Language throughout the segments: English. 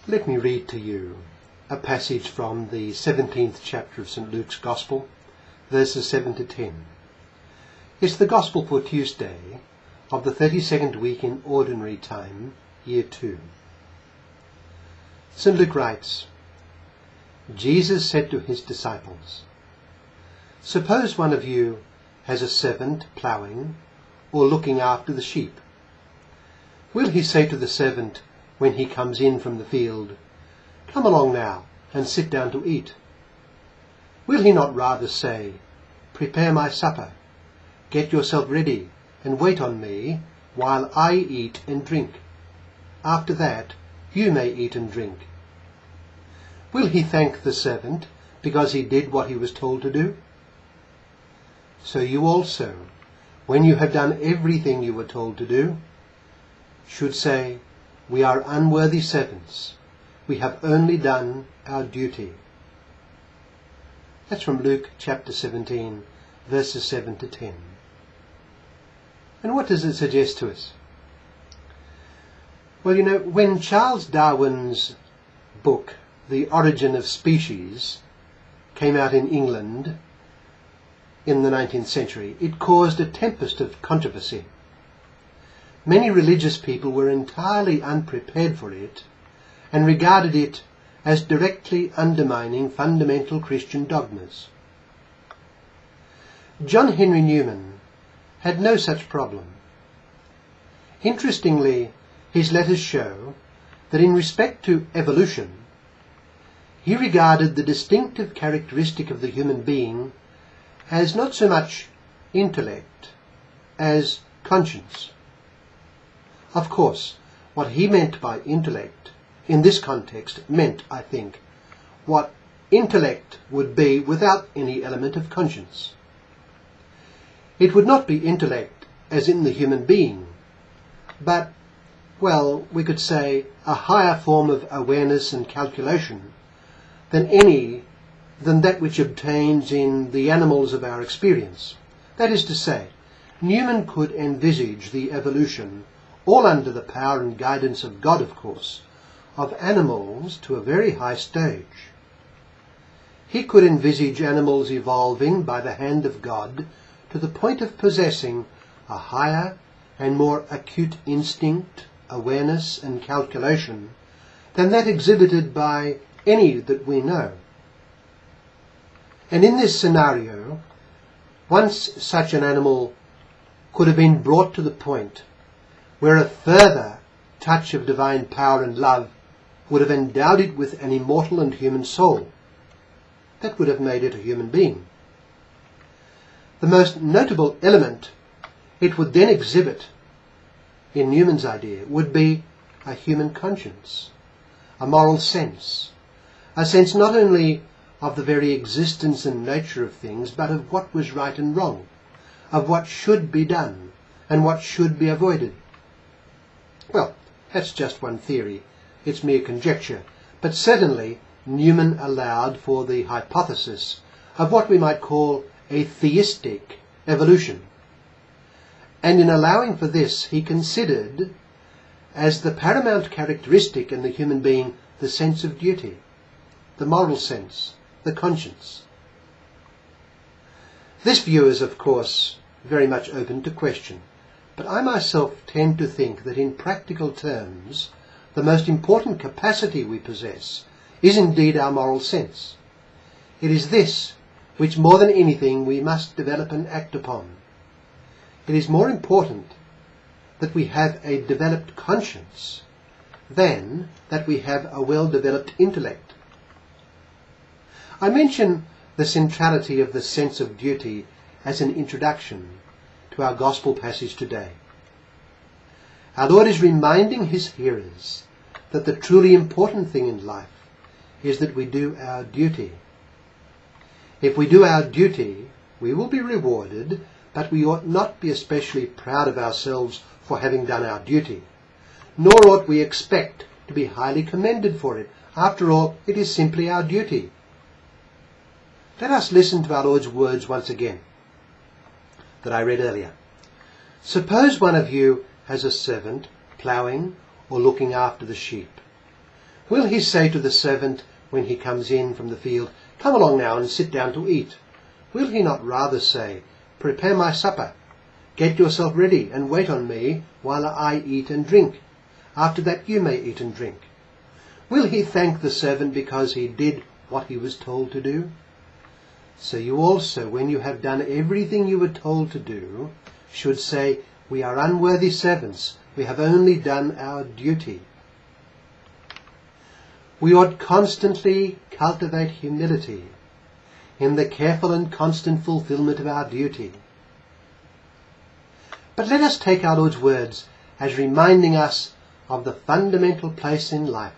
Let me read to you a passage from the 17th chapter of St. Luke's Gospel, verses 7 to 10. It's the Gospel for Tuesday of the 32nd week in Ordinary Time, Year 2. St. Luke writes, Jesus said to his disciples, "Suppose one of you has a servant ploughing or looking after the sheep. Will he say to the servant when he comes in from the field, 'Come along now and sit down to eat'? Will he not rather say, 'Prepare my supper, get yourself ready and wait on me while I eat and drink. After that you may eat and drink'? Will he thank the servant because he did what he was told to do? So you also, when you have done everything you were told to do, should say, 'We are unworthy servants. We have only done our duty.'" That's from Luke chapter 17, verses 7 to 10. And what does it suggest to us? Well, when Charles Darwin's book, The Origin of Species, came out in England in the 19th century, it caused a tempest of controversy. Many religious people were entirely unprepared for it and regarded it as directly undermining fundamental Christian dogmas. John Henry Newman had no such problem. Interestingly, his letters show that in respect to evolution, he regarded the distinctive characteristic of the human being as not so much intellect as conscience. Of course, what he meant by intellect in this context meant, I think, what intellect would be without any element of conscience. It would not be intellect as in the human being, but, well, we could say a higher form of awareness and calculation than that which obtains in the animals of our experience. That is to say, Newman could envisage the evolution, all under the power and guidance of God, of course, of animals to a very high stage. He could envisage animals evolving by the hand of God to the point of possessing a higher and more acute instinct, awareness and calculation than that exhibited by any that we know. And in this scenario, once such an animal could have been brought to the point where a further touch of divine power and love would have endowed it with an immortal and human soul, that would have made it a human being. The most notable element it would then exhibit, in Newman's idea, would be a human conscience, a moral sense, a sense not only of the very existence and nature of things, but of what was right and wrong, of what should be done and what should be avoided. Well, that's just one theory. It's mere conjecture. But certainly Newman allowed for the hypothesis of what we might call a theistic evolution. And in allowing for this, he considered as the paramount characteristic in the human being the sense of duty, the moral sense, the conscience. This view is, of course, very much open to question. But I myself tend to think that in practical terms, the most important capacity we possess is indeed our moral sense. It is this which more than anything we must develop and act upon. It is more important that we have a developed conscience than that we have a well-developed intellect. I mention the centrality of the sense of duty as an introduction to our gospel passage today. Our Lord is reminding his hearers that the truly important thing in life is that we do our duty. If we do our duty, we will be rewarded, but we ought not be especially proud of ourselves for having done our duty, nor ought we expect to be highly commended for it. After all, it is simply our duty. Let us listen to our Lord's words once again that I read earlier. Suppose one of you has a servant ploughing or looking after the sheep. Will he say to the servant when he comes in from the field, "Come along now and sit down to eat"? Will he not rather say, "Prepare my supper, get yourself ready and wait on me while I eat and drink. After that you may eat and drink"? Will he thank the servant because he did what he was told to do? So you also, when you have done everything you were told to do, should say, "We are unworthy servants. We have only done our duty." We ought constantly cultivate humility in the careful and constant fulfillment of our duty. But let us take our Lord's words as reminding us of the fundamental place in life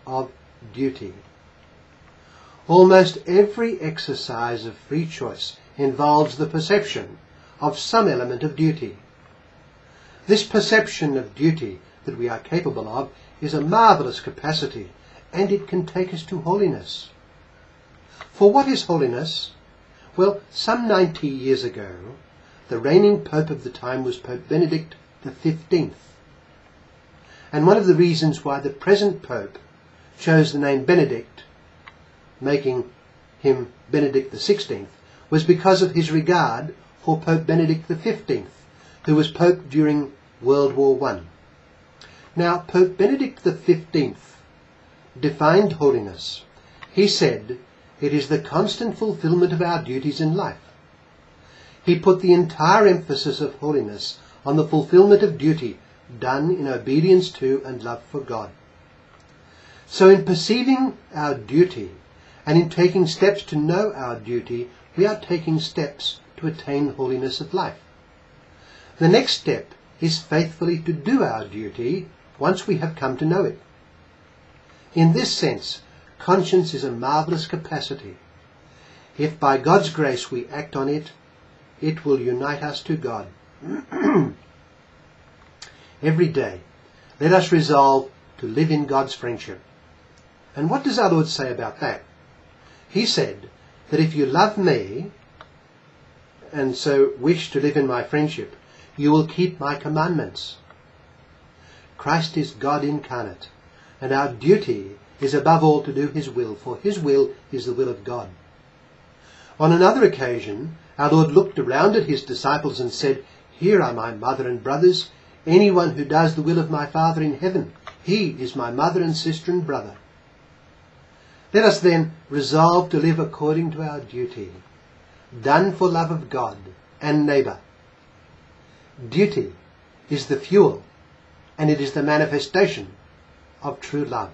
of duty. Almost every exercise of free choice involves the perception of some element of duty. This perception of duty that we are capable of is a marvellous capacity, and it can take us to holiness. For what is holiness? Well, some 90 years ago, the reigning Pope of the time was Pope Benedict XV. And one of the reasons why the present Pope chose the name Benedict, making him Benedict XVI, was because of his regard for Pope Benedict XV, who was Pope during World War I. Now, Pope Benedict XV defined holiness. He said, "It is the constant fulfillment of our duties in life." He put the entire emphasis of holiness on the fulfillment of duty done in obedience to and love for God. So in perceiving our duty and in taking steps to know our duty, we are taking steps to attain holiness of life. The next step is faithfully to do our duty once we have come to know it. In this sense, conscience is a marvellous capacity. If by God's grace we act on it, it will unite us to God. Every day, let us resolve to live in God's friendship. And what does our Lord say about that? He said that if you love me and so wish to live in my friendship, you will keep my commandments. Christ is God incarnate, and our duty is above all to do his will, for his will is the will of God. On another occasion, our Lord looked around at his disciples and said, "Here are my mother and brothers. Anyone who does the will of my Father in heaven, he is my mother and sister and brother." Let us then resolve to live according to our duty, done for love of God and neighbour. Duty is the fuel, and it is the manifestation of true love.